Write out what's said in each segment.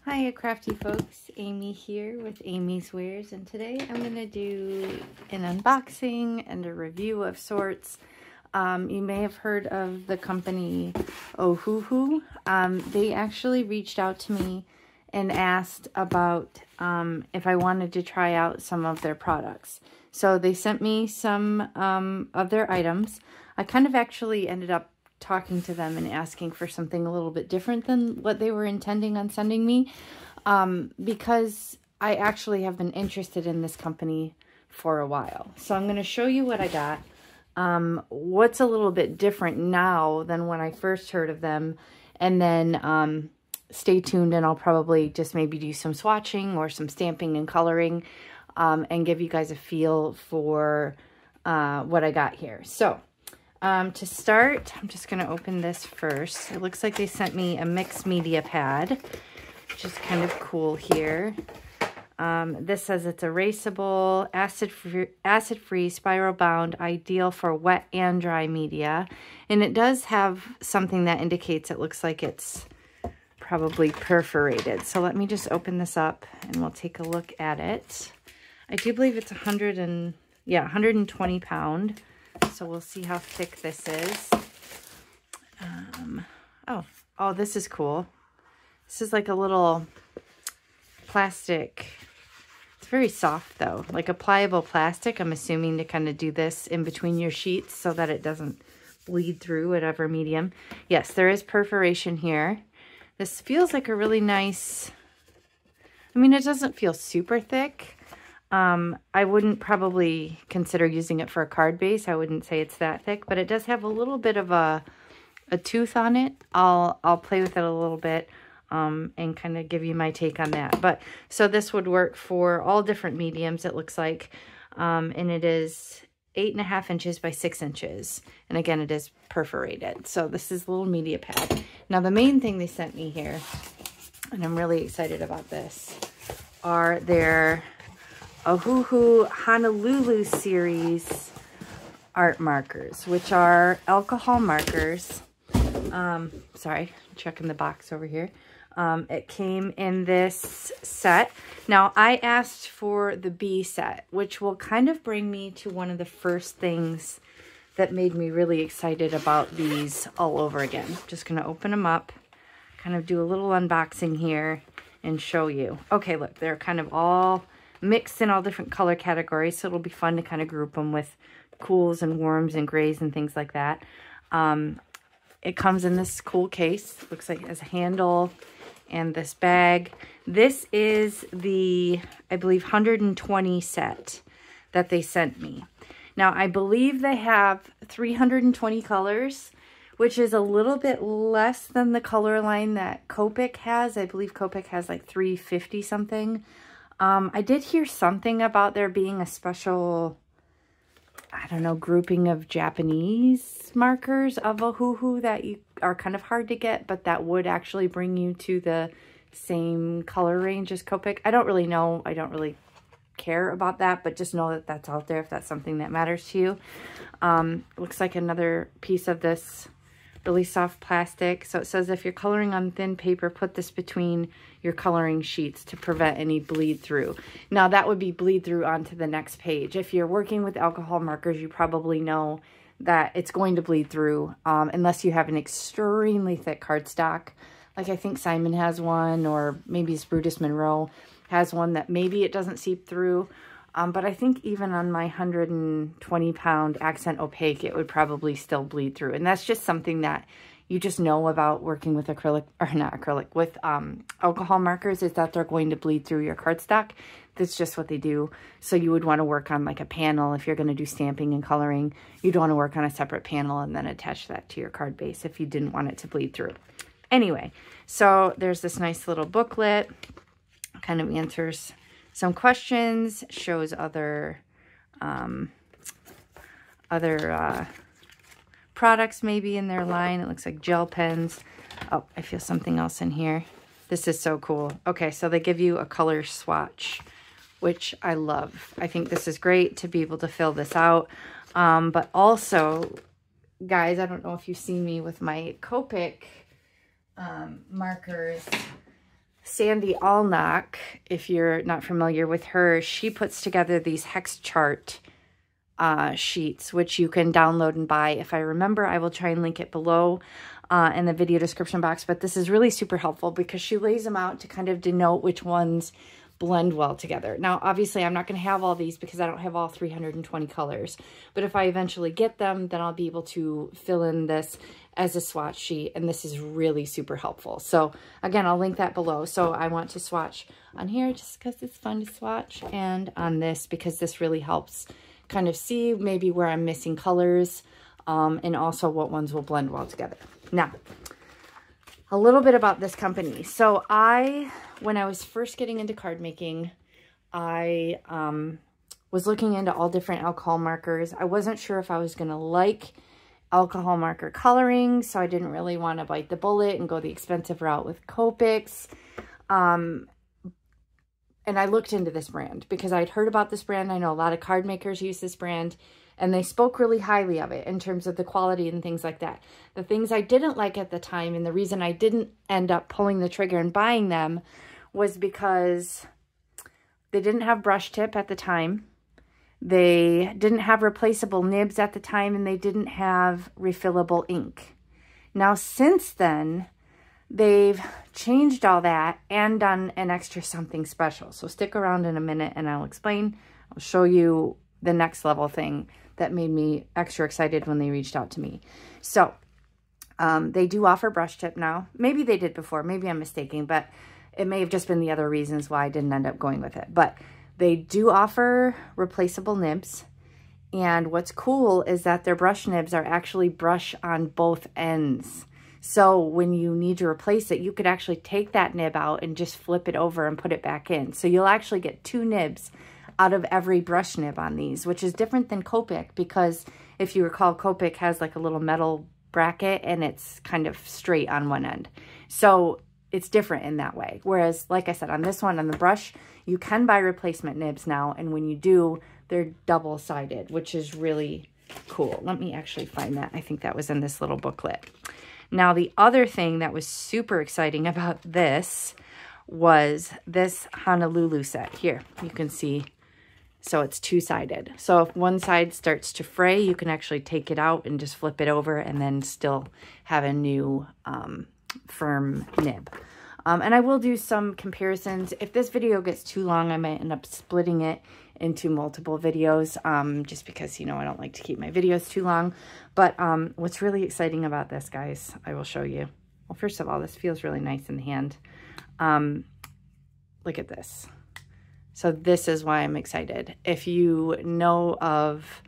Hiya crafty folks, Amy here with amyswares, and today I'm going to do an unboxing and a review of sorts. You may have heard of the company Ohuhu. They actually reached out to me and asked about if I wanted to try out some of their products. So they sent me some of their items. I kind of actually ended up talking to them and asking for something a little bit different than what they were intending on sending me, because I actually have been interested in this company for a while. So I'm going to show you what I got, what's a little bit different now than when I first heard of them, and then stay tuned and I'll probably just maybe do some swatching or some stamping and coloring, and give you guys a feel for what I got here. So to start, I'm just going to open this first. It looks like they sent me a mixed media pad, which is kind of cool here. This says it's erasable, acid-free, spiral-bound, ideal for wet and dry media. And it does have something that indicates it looks like it's probably perforated. So let me just open this up and we'll take a look at it. I do believe it's 120 pound. So we'll see how thick this is. Oh, this is cool. This is like a little plastic. It's very soft though, like a pliable plastic. I'm assuming to kind of do this in between your sheets so that it doesn't bleed through whatever medium. Yes, there is perforation here. This feels like a really nice, I mean, it doesn't feel super thick. I wouldn't probably consider using it for a card base. I wouldn't say it's that thick, but it does have a little bit of a tooth on it. I'll play with it a little bit, and kind of give you my take on that. But so this would work for all different mediums, it looks like. And it is 8.5 inches by 6 inches. And again, it is perforated. So this is a little media pad. Now the main thing they sent me here, and I'm really excited about this, are their Ohuhu Honolulu series art markers, which are alcohol markers. Sorry, checking the box over here. It came in this set. Now, I asked for the B set, which will kind of bring me to one of the first things that made me really excited about these all over again. I'm just going to open them up, kind of do a little unboxing here and show you. Okay, look, they're kind of all mixed in all different color categories, so it'll be fun to kind of group them with cools and warms and grays and things like that. It comes in this cool case. Looks like it has a handle and this bag. This is the, I believe, 120 set that they sent me. Now, I believe they have 320 colors, which is a little bit less than the color line that Copic has. I believe Copic has like 350 something. I did hear something about there being a special, I don't know, grouping of Japanese markers of Ohuhu that you are kind of hard to get, but that would actually bring you to the same color range as Copic. I don't really know. I don't really care about that, but just know that that's out there if that's something that matters to you. Looks like another piece of this really soft plastic. So it says if you're coloring on thin paper, put this between your coloring sheets to prevent any bleed through. Now that would be bleed through onto the next page. If you're working with alcohol markers, you probably know that it's going to bleed through, unless you have an extremely thick cardstock. Like I think Simon has one, or maybe it's Brutus Monroe has one that maybe it doesn't seep through. But I think even on my 120 pound accent opaque, it would probably still bleed through. And that's just something that you just know about working with acrylic, or not acrylic, with alcohol markers, is that they're going to bleed through your cardstock. That's just what they do. So you would want to work on like a panel if you're going to do stamping and coloring. You'd want to work on a separate panel and then attach that to your card base if you didn't want it to bleed through. Anyway, so there's this nice little booklet, kind of answers some questions, shows other products maybe in their line. It looks like gel pens. Oh, I feel something else in here. This is so cool. Okay, so they give you a color swatch, which I love. I think this is great to be able to fill this out. But also, guys, I don't know if you see me with my Copic markers. Sandy Allnock, if you're not familiar with her, she puts together these Hex Chart sheets, which you can download and buy. If I remember, I will try and link it below in the video description box. But this is really super helpful because she lays them out to kind of denote which ones blend well together. Now, obviously, I'm not going to have all these because I don't have all 320 colors. But if I eventually get them, then I'll be able to fill in this as a swatch sheet. And this is really super helpful. So again, I'll link that below. So I want to swatch on here just because it's fun to swatch, and on this because this really helps kind of see maybe where I'm missing colors, and also what ones will blend well together. Now, a little bit about this company. So when I was first getting into card making, I was looking into all different alcohol markers. I wasn't sure if I was going to like alcohol marker coloring, so I didn't really want to bite the bullet and go the expensive route with Copics. And I looked into this brand because I'd heard about this brand. I know a lot of card makers use this brand, and they spoke really highly of it in terms of the quality and things like that. The things I didn't like at the time, and the reason I didn't end up pulling the trigger and buying them, was because they didn't have brush tip at the time. They didn't have replaceable nibs at the time, and they didn't have refillable ink. Now, since then, they've changed all that and done an extra something special. So stick around in a minute and I'll explain. I'll show you the next level thing that made me extra excited when they reached out to me. So they do offer brush tip now. Maybe they did before. Maybe I'm mistaken, but it may have just been the other reasons why I didn't end up going with it. But they do offer replaceable nibs. And what's cool is that their brush nibs are actually brush on both ends. So when you need to replace it, you could actually take that nib out and just flip it over and put it back in. So you'll actually get 2 nibs out of every brush nib on these, which is different than Copic, because if you recall, Copic has like a little metal bracket and it's kind of straight on one end. So it's different in that way. Whereas, like I said, on this one, on the brush, you can buy replacement nibs now. And when you do, they're double-sided, which is really cool. Let me actually find that. I think that was in this little booklet. Now, the other thing that was super exciting about this was this Honolulu set here. You can see, so it's 2-sided. So if one side starts to fray, you can actually take it out and just flip it over and then still have a new firm nib. And I will do some comparisons. If this video gets too long, I might end up splitting it into multiple videos, just because, you know, I don't like to keep my videos too long. But what's really exciting about this, guys, I will show you. Well, first of all, this feels really nice in the hand. Look at this. So this is why I'm excited. If you know of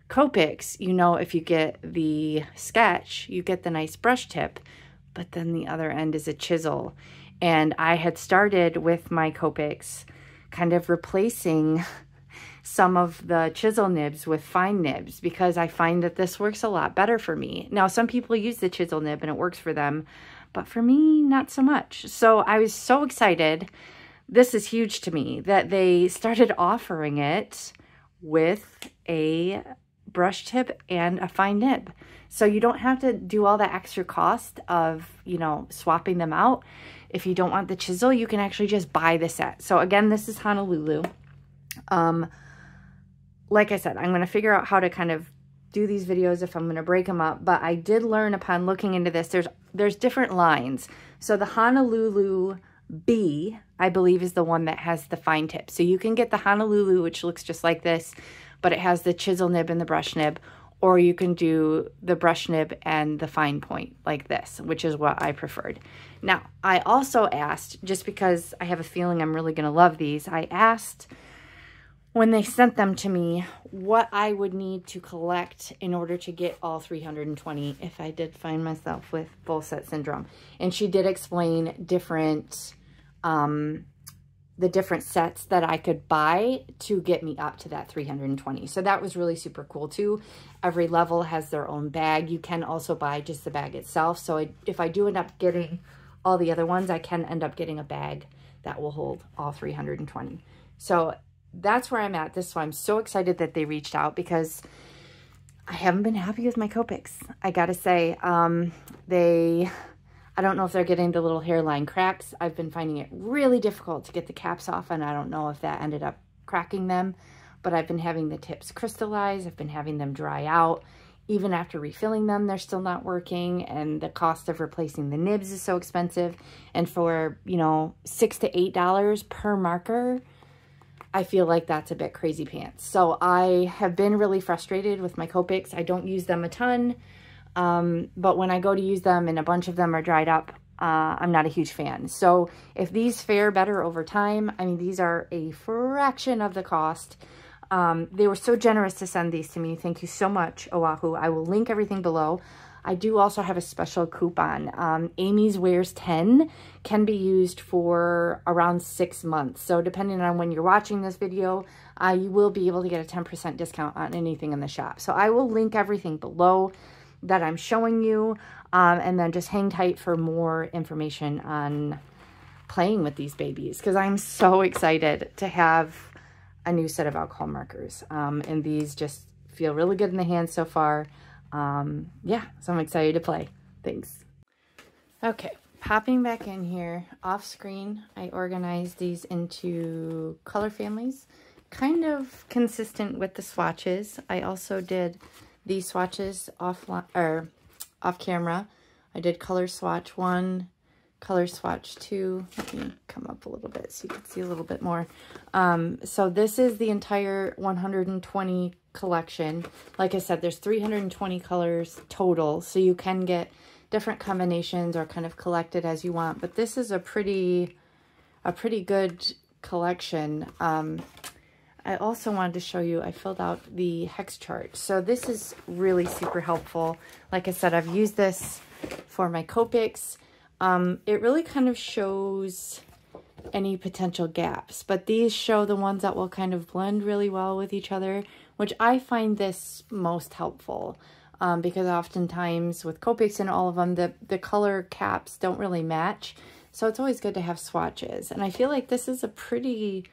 Copics, you know if you get the sketch, you get the nice brush tip, but then the other end is a chisel. And I had started with my Copics kind of replacing some of the chisel nibs with fine nibs, because I find that this works a lot better for me. Now, some people use the chisel nib and it works for them, but for me, not so much. So I was so excited. This is huge to me that they started offering it with a brush tip and a fine nib. So you don't have to do all that extra cost of, you know, swapping them out. If you don't want the chisel, you can actually just buy the set. So again, this is Honolulu. Like I said, I'm going to figure out how to kind of do these videos if I'm going to break them up. But I did learn upon looking into this, there's different lines. So the Honolulu B, I believe, is the one that has the fine tip. So you can get the Honolulu, which looks just like this, but it has the chisel nib and the brush nib. Or you can do the brush nib and the fine point like this, which is what I preferred. Now, I also asked, just because I have a feeling I'm really going to love these, I asked when they sent them to me what I would need to collect in order to get all 320 if I did find myself with full set syndrome. And she did explain different the different sets that I could buy to get me up to that 320. So that was really super cool too. Every level has their own bag. You can also buy just the bag itself. So if I do end up getting all the other ones, I can end up getting a bag that will hold all 320. So that's where I'm at. This one, I'm so excited that they reached out because I haven't been happy with my Copics. I gotta say, I I don't know if they're getting the little hairline cracks. I've been finding it really difficult to get the caps off, and I don't know if that ended up cracking them, but I've been having the tips crystallize. I've been having them dry out. Even after refilling them, they're still not working, and the cost of replacing the nibs is so expensive. And for, you know, $6 to $8 per marker, I feel like that's a bit crazy pants. So I have been really frustrated with my Copics. I don't use them a ton, but when I go to use them and a bunch of them are dried up, I'm not a huge fan. So if these fare better over time, I mean, these are a fraction of the cost. They were so generous to send these to me. Thank you so much, Ohuhu. I will link everything below. I do also have a special coupon. amyswares 10 can be used for around 6 months. So depending on when you're watching this video, you will be able to get a 10% discount on anything in the shop. So I will link everything below that I'm showing you. And then just hang tight for more information on playing with these babies, because I'm so excited to have a new set of alcohol markers. And these just feel really good in the hands so far. Yeah, so I'm excited to play. Thanks. Okay, popping back in here off screen, I organized these into color families, kind of consistent with the swatches. I also did these swatches off camera. I did color swatch 1, color swatch 2. Let me come up a little bit so you can see a little bit more. So this is the entire 120 collection. Like I said, there's 320 colors total, so you can get different combinations or kind of collect it as you want, but this is a pretty good collection. I also wanted to show you, I filled out the hex chart. So this is really super helpful. Like I said, I've used this for my Copics. It really kind of shows any potential gaps, but these show the ones that will kind of blend really well with each other, which I find this most helpful, because oftentimes with Copics and all of them, the color caps don't really match. So it's always good to have swatches. And I feel like this is a pretty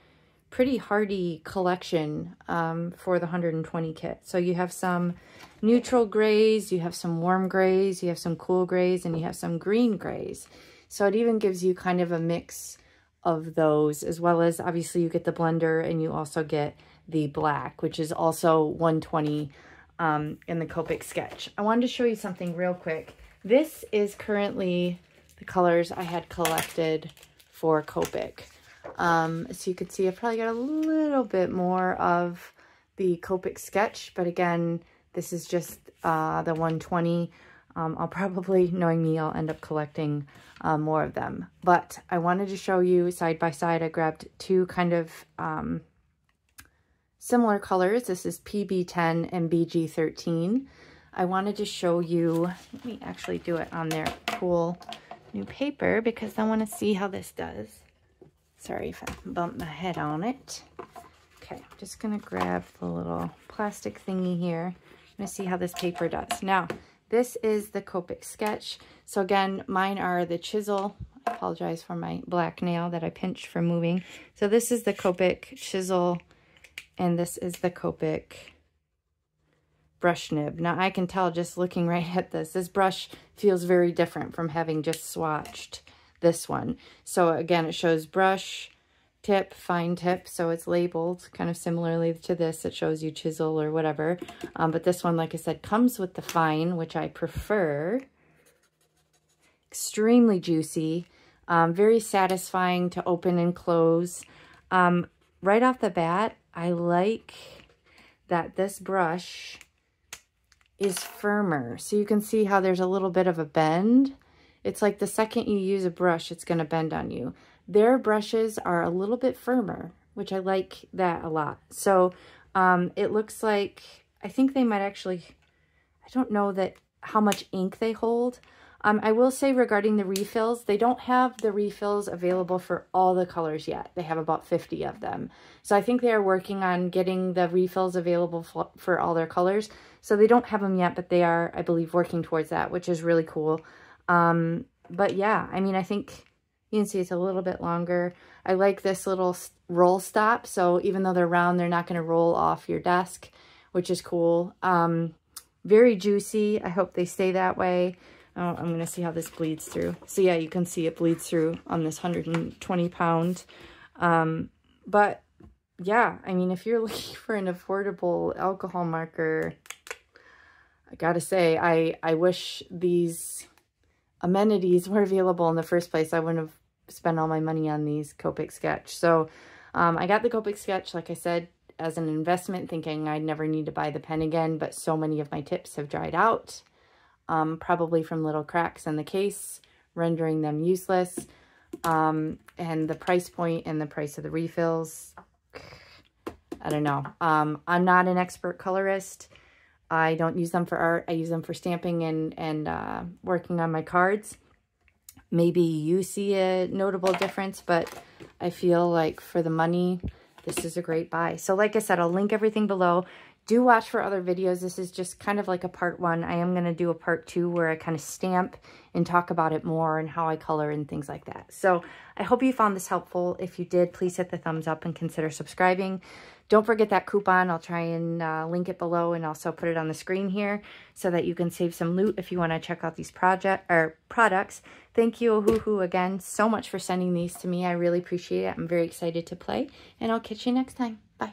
hardy collection for the 120 kit. So you have some neutral grays, you have some warm grays, you have some cool grays, and you have some green grays. So it even gives you kind of a mix of those, as well as obviously you get the blender and you also get the black, which is also 120 in the Copic Sketch. I wanted to show you something real quick. This is currently the colors I had collected for Copic. So you can see I probably got a little bit more of the Copic Sketch, but again, this is just the 120. I'll probably, knowing me, I'll end up collecting more of them. But I wanted to show you side by side. I grabbed two kind of similar colors. This is PB10 and BG13. I wanted to show you, let me actually do it on their cool new paper because I want to see how this does. Sorry if I bumped my head on it. Okay, I'm just going to grab the little plastic thingy here. I'm going to see how this paper does. Now, this is the Copic Sketch. So again, mine are the chisel. I apologize for my black nail that I pinched from moving. So this is the Copic chisel, and this is the Copic brush nib. Now I can tell just looking right at this brush feels very different from having just swatched this one. So again, it shows brush, tip, fine tip, so it's labeled kind of similarly to this. It shows you chisel or whatever, but this one, like I said, comes with the fine, which I prefer. Extremely juicy, very satisfying to open and close. Right off the bat, I like that this brush is firmer, so you can see how there's a little bit of a bend. It's like the second you use a brush, it's going to bend on you. Their brushes are a little bit firmer, which I like that a lot. So it looks like, I think they might actually, I don't know how much ink they hold. I will say regarding the refills, they don't have the refills available for all the colors yet. They have about 50 of them. So I think they are working on getting the refills available for all their colors. So they don't have them yet, but they are, I believe, working towards that, which is really cool. But yeah, I mean, I think you can see it's a little bit longer. I like this little roll stop. So even though they're round, they're not going to roll off your desk, which is cool. Very juicy. I hope they stay that way. Oh, I'm going to see how this bleeds through. So yeah, you can see it bleeds through on this 120 pound. But yeah, I mean, if you're looking for an affordable alcohol marker, I gotta say, I wish these amenities were available in the first place. I wouldn't have spent all my money on these Copic Sketch. So I got the Copic Sketch, like I said, as an investment, thinking I'd never need to buy the pen again, but so many of my tips have dried out. Probably from little cracks in the case, rendering them useless. And the price point and the price of the refills, I don't know. I'm not an expert colorist. I don't use them for art. I use them for stamping and working on my cards. Maybe you see a notable difference, but I feel like for the money, this is a great buy. So like I said, I'll link everything below. Do watch for other videos. This is just kind of like a part 1. I am going to do a part 2 where I kind of stamp and talk about it more and how I color and things like that. So I hope you found this helpful. If you did, please hit the thumbs up and consider subscribing. Don't forget that coupon. I'll try and link it below and also put it on the screen here so that you can save some loot if you want to check out these products. Thank you, Ohuhu, again so much for sending these to me. I really appreciate it. I'm very excited to play, and I'll catch you next time. Bye.